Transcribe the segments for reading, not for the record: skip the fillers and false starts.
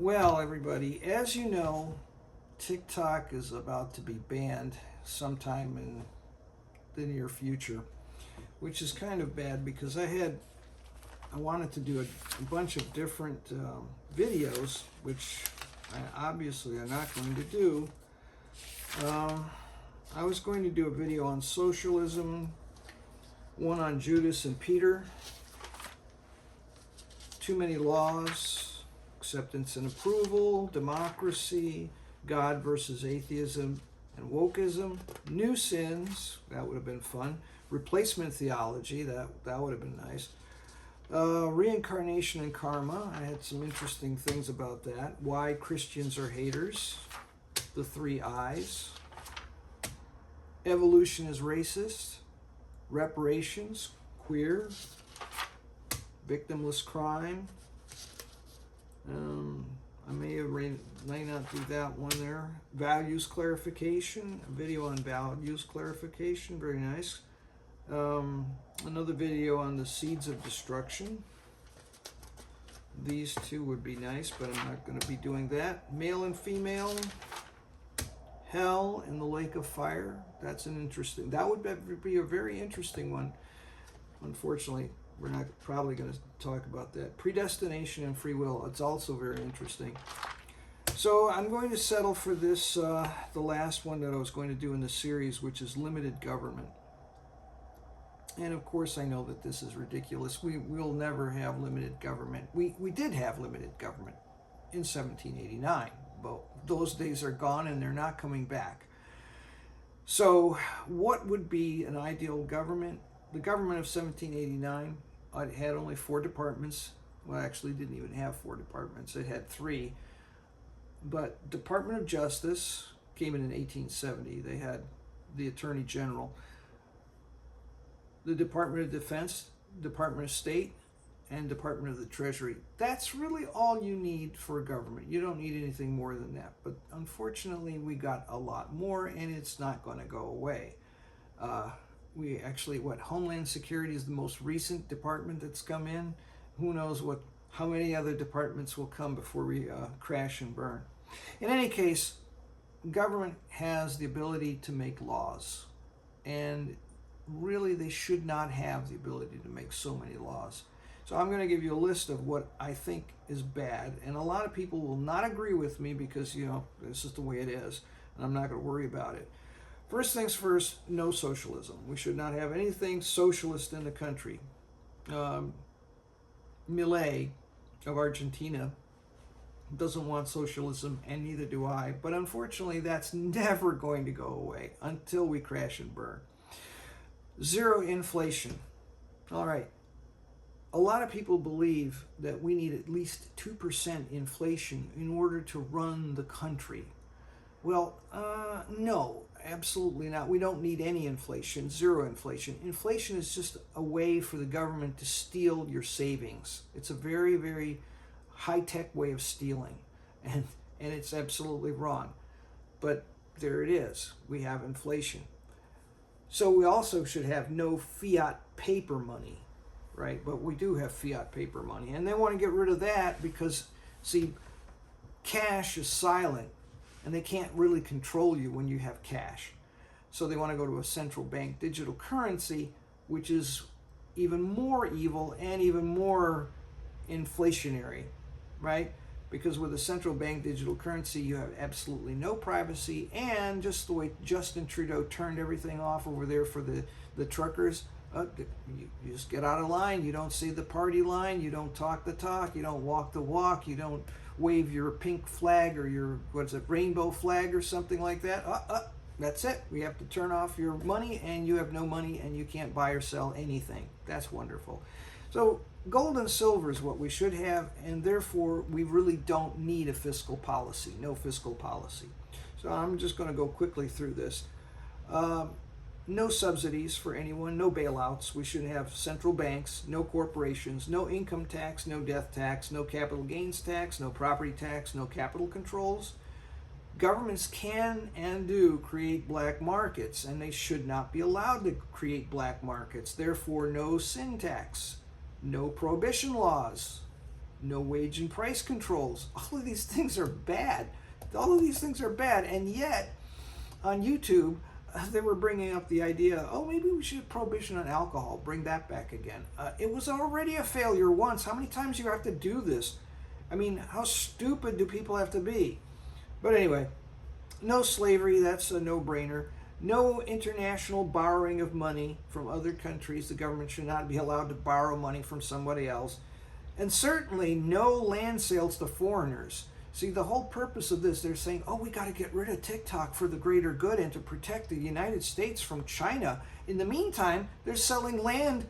Well, everybody, as you know, TikTok is about to be banned sometime in the near future, which is kind of bad because I wanted to do a bunch of different videos, which I obviously are not going to do. I was going to do a video on socialism, one on Judas and Peter, too many laws, acceptance and approval, democracy, God versus atheism and wokeism, new sins, that would have been fun, replacement theology, that would have been nice, reincarnation and karma, I had some interesting things about that, why Christians are haters, the 3 I's, evolution is racist, reparations, queer, victimless crime. I may not do that one there. Values clarification, a video on values clarification, very nice. Another video on the seeds of destruction. These 2 would be nice, but I'm not going to be doing that. Male and female, hell and the lake of fire. That's an interesting, that would be a very interesting one. Unfortunately, we're not probably going to talk about that. Predestination and free will, it's also very interesting. So I'm going to settle for this, the last one that I was going to do in the series, which is limited government. And of course I know that this is ridiculous. We'll never have limited government. We did have limited government in 1789, but those days are gone and they're not coming back. So what would be an ideal government? The government of 1789 had only 4 departments. Well, actually didn't even have 4 departments. It had 3. But Department of Justice came in 1870. They had the Attorney General. The Department of Defense, Department of State, and Department of the Treasury. That's really all you need for a government. You don't need anything more than that. But unfortunately, we got a lot more, and it's not going to go away. We actually, Homeland Security is the most recent department that's come in. Who knows how many other departments will come before we crash and burn. In any case, government has the ability to make laws. And really, they should not have the ability to make so many laws. So I'm going to give you a list of what I think is bad. And a lot of people will not agree with me because, this is the way it is. And I'm not going to worry about it. First things first, no socialism. We should not have anything socialist in the country. Milei of Argentina doesn't want socialism, and neither do I. But unfortunately, that's never going to go away until we crash and burn. Zero inflation. All right. A lot of people believe that we need at least 2% inflation in order to run the country. Well, no, absolutely not. We don't need any inflation, zero inflation. Inflation is just a way for the government to steal your savings. It's a very, very high-tech way of stealing, and it's absolutely wrong. But there it is. We have inflation. So we also should have no fiat paper money, right? But we do have fiat paper money, and they want to get rid of that because, see, cash is silent. And they can't really control you when you have cash. So they want to go to a central bank digital currency, which is even more evil and even more inflationary, right? Because with a central bank digital currency, you have absolutely no privacy. And just the way Justin Trudeau turned everything off over there for the truckers, you just get out of line. You don't see the party line. You don't talk the talk. You don't walk the walk. You don't wave your pink flag or your, rainbow flag or something like that. That's it. We have to turn off your money, and you have no money, and you can't buy or sell anything. That's wonderful. So gold and silver is what we should have, and therefore we really don't need a fiscal policy, no fiscal policy. So I'm just going to go quickly through this. No subsidies for anyone, no bailouts. We should have central banks, no corporations, no income tax, no death tax, no capital gains tax, no property tax, no capital controls. Governments can and do create black markets, and they should not be allowed to create black markets. Therefore, no sin tax, no prohibition laws, no wage and price controls. All of these things are bad. All of these things are bad, and yet on YouTube, they were bringing up the idea, oh, maybe we should have prohibition on alcohol, bring that back again. It was already a failure once. How many times do you have to do this? I mean, how stupid do people have to be? But anyway, no slavery, that's a no-brainer. No international borrowing of money from other countries. The government should not be allowed to borrow money from somebody else. And certainly no land sales to foreigners. See, the whole purpose of this, they're saying, oh, we got to get rid of TikTok for the greater good and to protect the United States from China. In the meantime, they're selling land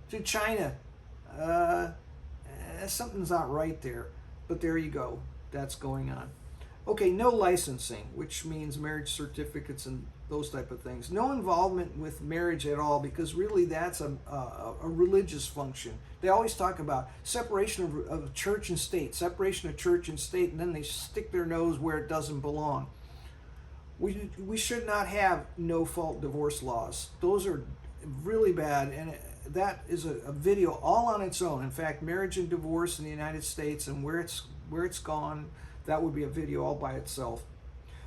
to China. Something's not right there. But there you go. That's going on. Okay, no licensing, which means marriage certificates and those type of things. No involvement with marriage at all, because really that's a religious function. They always talk about separation of church and state, separation of church and state, and then they stick their nose where it doesn't belong. We should not have no-fault divorce laws. Those are really bad, and that is a video all on its own. In fact, marriage and divorce in the United States and where it's gone, that would be a video all by itself.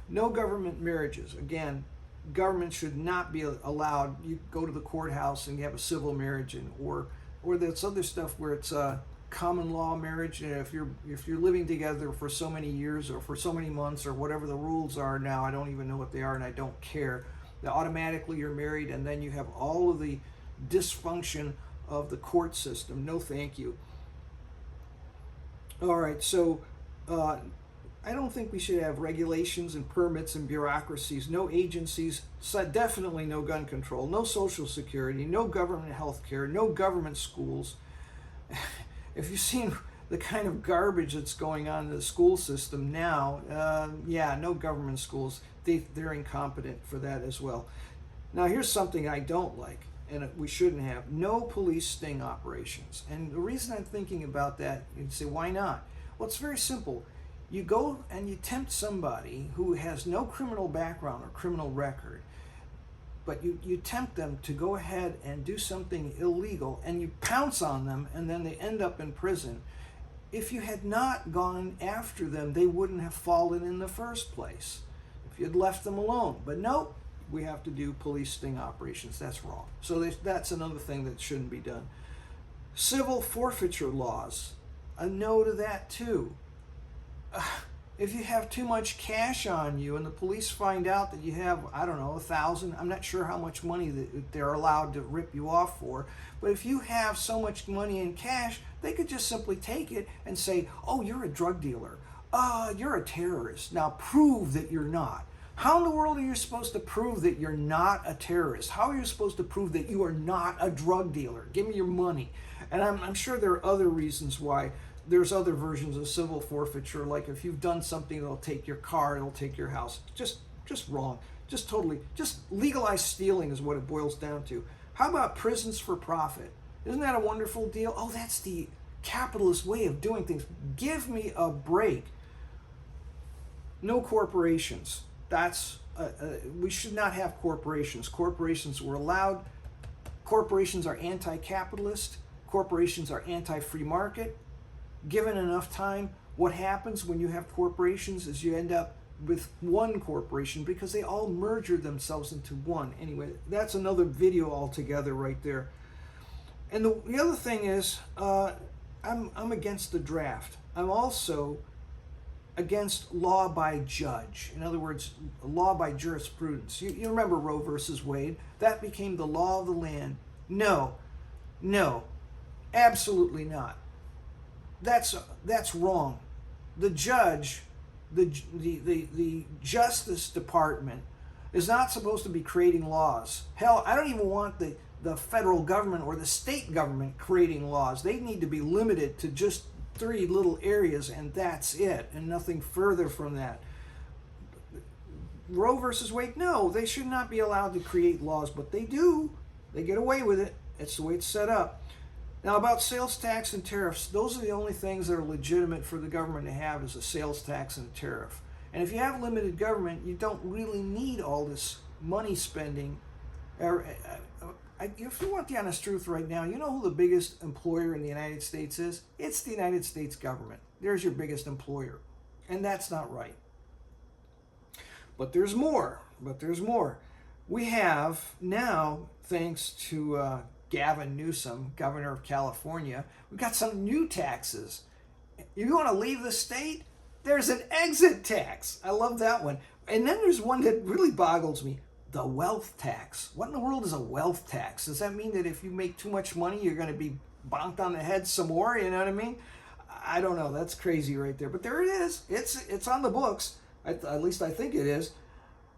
No government marriages. Again, government should not be allowed. You go to the courthouse and you have a civil marriage, or this other stuff where it's a common law marriage. And if you're living together for so many years or for so many months or whatever the rules are now, I don't even know what they are and I don't care. That automatically you're married, and then you have all of the dysfunction of the court system. No, thank you. All right, so I don't think we should have regulations and permits and bureaucracies, no agencies, definitely no gun control, no social security, no government health care, no government schools. If you've seen the kind of garbage that's going on in the school system now, yeah, no government schools. They're incompetent for that as well. Now, here's something I don't like, and we shouldn't have. No police sting operations. And the reason I'm thinking about that, you'd say, why not? Well, it's very simple. You go and you tempt somebody who has no criminal background or criminal record, but you tempt them to go ahead and do something illegal, and you pounce on them, and then they end up in prison. If you had not gone after them, they wouldn't have fallen in the first place if you had left them alone. But nope, we have to do police sting operations. That's wrong. So that's another thing that shouldn't be done. Civil forfeiture laws, a no to that too. If you have too much cash on you and the police find out that you have, I don't know, $1,000, I'm not sure how much money that they're allowed to rip you off for, but if you have so much money in cash, they could just simply take it and say, oh, you're a drug dealer. You're a terrorist. Now prove that you're not. How in the world are you supposed to prove that you're not a terrorist? How are you supposed to prove that you are not a drug dealer? Give me your money. And I'm sure there are other reasons why. There's other versions of civil forfeiture, like if you've done something, they'll take your car, they'll take your house. Just wrong. Just legalize stealing is what it boils down to. How about prisons for profit? Isn't that a wonderful deal? Oh, that's the capitalist way of doing things. Give me a break. No corporations. We should not have corporations. Corporations were allowed. Corporations are anti-capitalist. Corporations are anti-free market. Given enough time, what happens when you have corporations is you end up with one corporation because they all merge themselves into one. Anyway, that's another video altogether right there. And the other thing is, I'm against the draft. I'm also against law by judge. In other words, law by jurisprudence. You remember Roe versus Wade? That became the law of the land. No, absolutely not. That's wrong. The judge, the Justice Department is not supposed to be creating laws. Hell, I don't even want the federal government or the state government creating laws. They need to be limited to just 3 little areas, and that's it, and nothing further from that. Roe versus Wade, no, they should not be allowed to create laws, but they do. They get away with it. It's the way it's set up. Now, about sales tax and tariffs, those are the only things that are legitimate for the government to have, is a sales tax and a tariff. And if you have limited government, you don't really need all this money spending. I if you want the honest truth right now, you know who the biggest employer in the United States is? It's the United States government. There's your biggest employer. And that's not right. But there's more. We have now, thanks to Gavin Newsom, governor of California, we've got some new taxes. You want to leave the state? There's an exit tax. I love that one. And then there's one that really boggles me. The wealth tax. What in the world is a wealth tax? Does that mean that if you make too much money, you're going to be bonked on the head some more? You know what I mean? I don't know. That's crazy right there. But there it is. It's on the books. At least I think it is.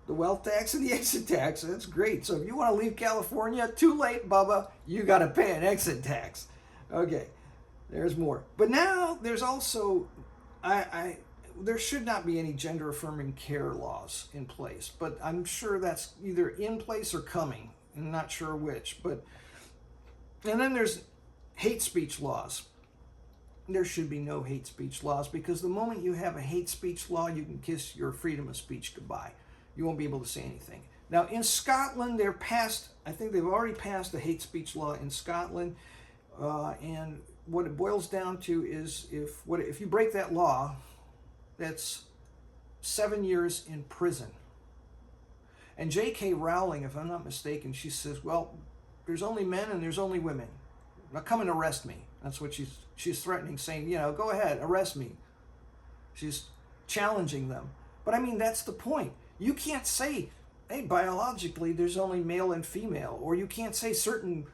The wealth tax and the exit tax. That's great. So if you want to leave California, too late, Bubba. You got to pay an exit tax. Okay. There's more. But now there's also... there should not be any gender affirming care laws in place, but I'm sure that's either in place or coming. I'm not sure which, and then there's hate speech laws. There should be no hate speech laws, because the moment you have a hate speech law, you can kiss your freedom of speech goodbye. You won't be able to say anything. Now in Scotland, I think they've already passed a hate speech law in Scotland, and what it boils down to is if you break that law, that's 7 years in prison. And J.K. Rowling, if I'm not mistaken, she says, well, there's only men and there's only women. Now come and arrest me. That's what she's threatening, saying, go ahead, arrest me. She's challenging them. But I mean, that's the point. You can't say, hey, biologically, there's only male and female. Or you can't say certain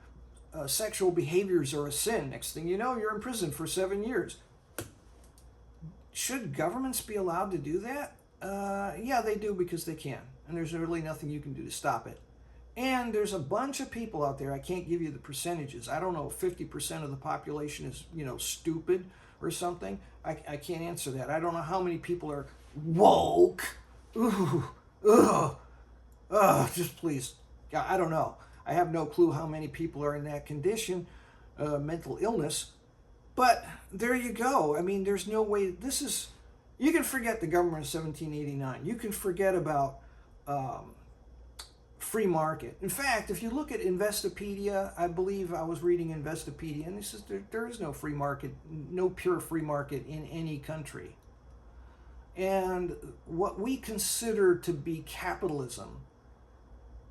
sexual behaviors are a sin. Next thing you know, you're in prison for 7 years. Should governments be allowed to do that? Yeah, they do, because they can. And there's really nothing you can do to stop it. And there's a bunch of people out there, I can't give you the percentages. I don't know if 50% of the population is, stupid or something. I can't answer that. I don't know how many people are woke. Ooh, just please. I don't know. I have no clue how many people are in that condition, mental illness. But there you go. I mean, there's no way. You can forget the government of 1789. You can forget about free market. In fact, if you look at Investopedia, I believe I was reading Investopedia, and this is there is no free market, no pure free market in any country. And what we consider to be capitalism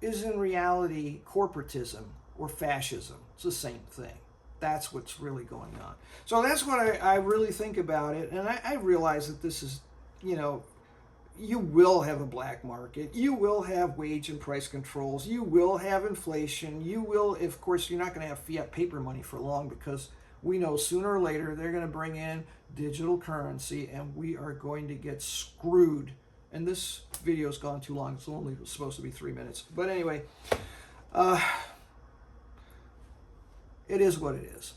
is in reality corporatism or fascism. It's the same thing. That's what's really going on. So that's what I really think about it. And I realize that this is, you will have a black market. You will have wage and price controls. You will have inflation. You will, of course, you're not going to have fiat paper money for long, because we know sooner or later they're going to bring in digital currency and we are going to get screwed. And this video's gone too long. It's only supposed to be 3 minutes. But anyway, it is what it is.